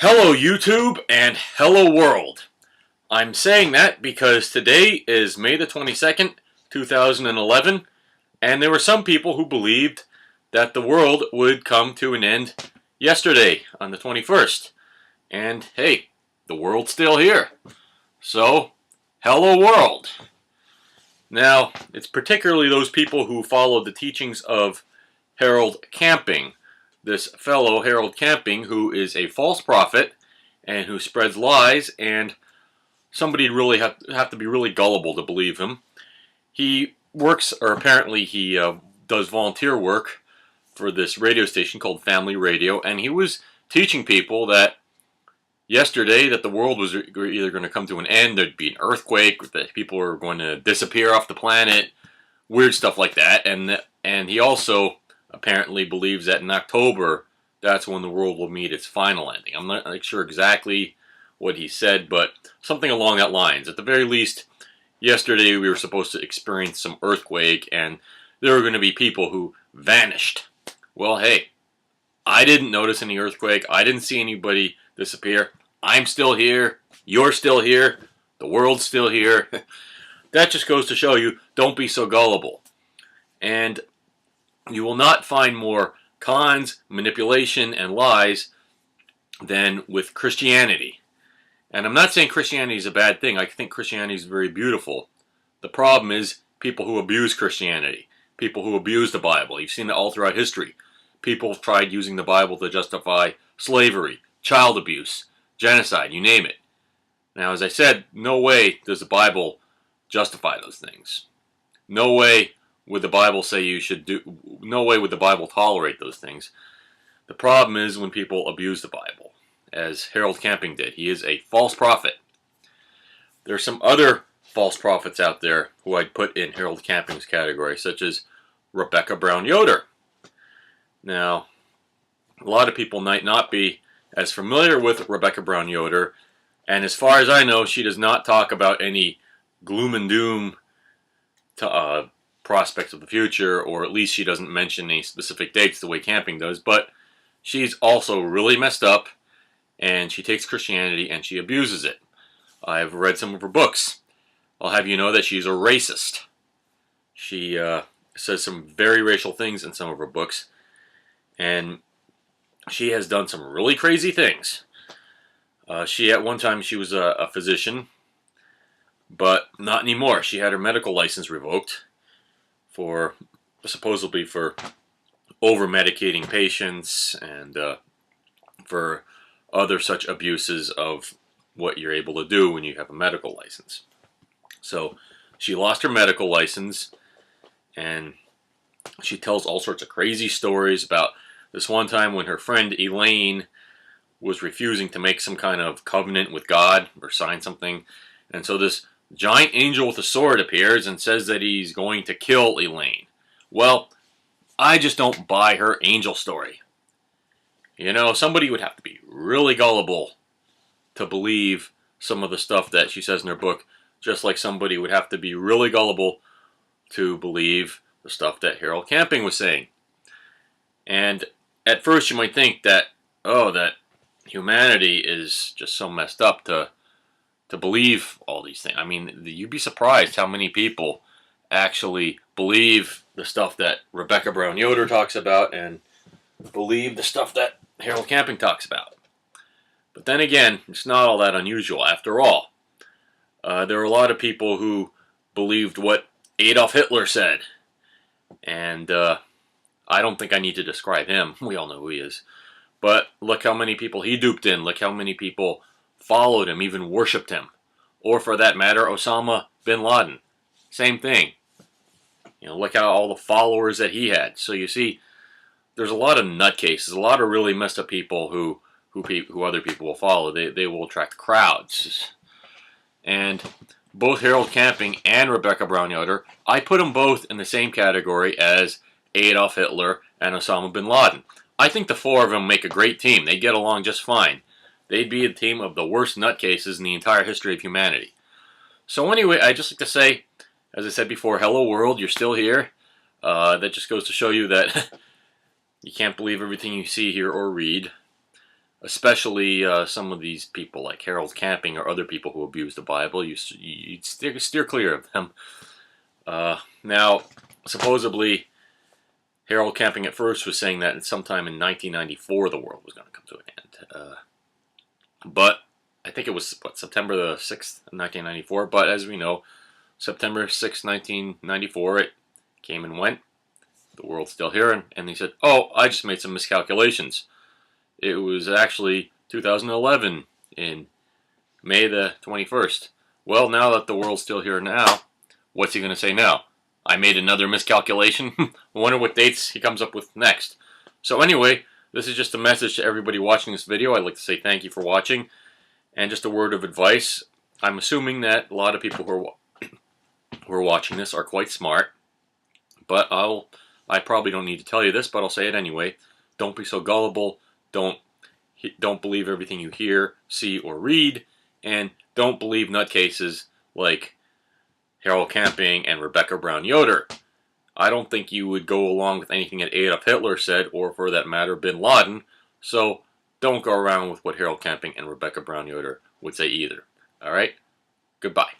Hello YouTube and hello world. I'm saying that because today is May the 22nd, 2011, and there were some people who believed that the world would come to an end yesterday on the 21st. And hey, the world's still here. So, hello world. Now, it's particularly those people who followed the teachings of Harold Camping. This fellow, Harold Camping, who is a false prophet and who spreads lies, and somebody really have to be really gullible to believe him. He works, or apparently he does volunteer work for this radio station called Family Radio, and he was teaching people that yesterday that the world was either going to come to an end, there'd be an earthquake, that people were going to disappear off the planet, weird stuff like that, and he also apparently believes that in October, that's when the world will meet its final ending. I'm not sure exactly what he said, but something along that lines. At the very least, yesterday we were supposed to experience some earthquake, and there were going to be people who vanished. Well, hey, I didn't notice any earthquake. I didn't see anybody disappear. I'm still here. You're still here. The world's still here. That just goes to show you, don't be so gullible. And you will not find more cons, manipulation, and lies than with Christianity. And I'm not saying Christianity is a bad thing. I think Christianity is very beautiful. The problem is people who abuse Christianity, people who abuse the Bible. You've seen it all throughout history. People have tried using the Bible to justify slavery, child abuse, genocide, you name it. Now, as I said, no way does the Bible justify those things. No way would the Bible say you should do, no way would the Bible tolerate those things. The problem is when people abuse the Bible, as Harold Camping did. He is a false prophet. There are some other false prophets out there who I'd put in Harold Camping's category, such as Rebecca Brown Yoder. Now, a lot of people might not be as familiar with Rebecca Brown Yoder, and as far as I know, she does not talk about any gloom and doom to, prospects of the future, or at least she doesn't mention any specific dates the way Camping does, but she's also really messed up, and she takes Christianity and she abuses it. I've read some of her books. I'll have you know that she's a racist. She says some very racial things in some of her books, and she has done some really crazy things. At one time, she was a physician, but not anymore. She had her medical license revoked for supposedly for over-medicating patients and for other such abuses of what you're able to do when you have a medical license. So she lost her medical license, and she tells all sorts of crazy stories about this one time when her friend Elaine was refusing to make some kind of covenant with God or sign something, and so this giant angel with a sword appears and says that he's going to kill Elaine. Well, I just don't buy her angel story. You know, somebody would have to be really gullible to believe some of the stuff that she says in her book, just like somebody would have to be really gullible to believe the stuff that Harold Camping was saying. And at first you might think that, oh, that humanity is just so messed up to believe all these things. I mean, you'd be surprised how many people actually believe the stuff that Rebecca Brown Yoder talks about and believe the stuff that Harold Camping talks about. But then again, it's not all that unusual. After all, there are a lot of people who believed what Adolf Hitler said. And I don't think I need to describe him. We all know who he is. But look how many people he duped in. Look how many people followed him, even worshipped him. Or for that matter, Osama bin Laden. Same thing. You know, look at all the followers that he had. So you see, there's a lot of nutcases, a lot of really messed up people who other people will follow. They will attract crowds. And both Harold Camping and Rebecca Brown Yoder, I put them both in the same category as Adolf Hitler and Osama bin Laden. I think the four of them make a great team. They get along just fine. They'd be a team of the worst nutcases in the entire history of humanity. So anyway, I just like to say, as I said before, hello world, you're still here. That just goes to show you that you can't believe everything you see, hear, or read. especially some of these people like Harold Camping or other people who abuse the Bible. You steer clear of them. Now, supposedly, Harold Camping at first was saying that sometime in 1994 the world was going to come to an end. But I think it was, September the 6th, 1994. But as we know, September 6th, 1994, it came and went. The world's still here. And he said, oh, I just made some miscalculations. It was actually 2011 in May the 21st. Well, now that the world's still here now, what's he going to say now? I made another miscalculation. I wonder what dates he comes up with next. So anyway, this is just a message to everybody watching this video. I'd like to say thank you for watching. And just a word of advice. I'm assuming that a lot of people who are watching this are quite smart. But I probably don't need to tell you this, but I'll say it anyway. Don't be so gullible. Don't believe everything you hear, see, or read. And don't believe nutcases like Harold Camping and Rebecca Brown Yoder. I don't think you would go along with anything that Adolf Hitler said, or for that matter, Bin Laden. So don't go around with what Harold Camping and Rebecca Brown Yoder would say either. Alright? Goodbye.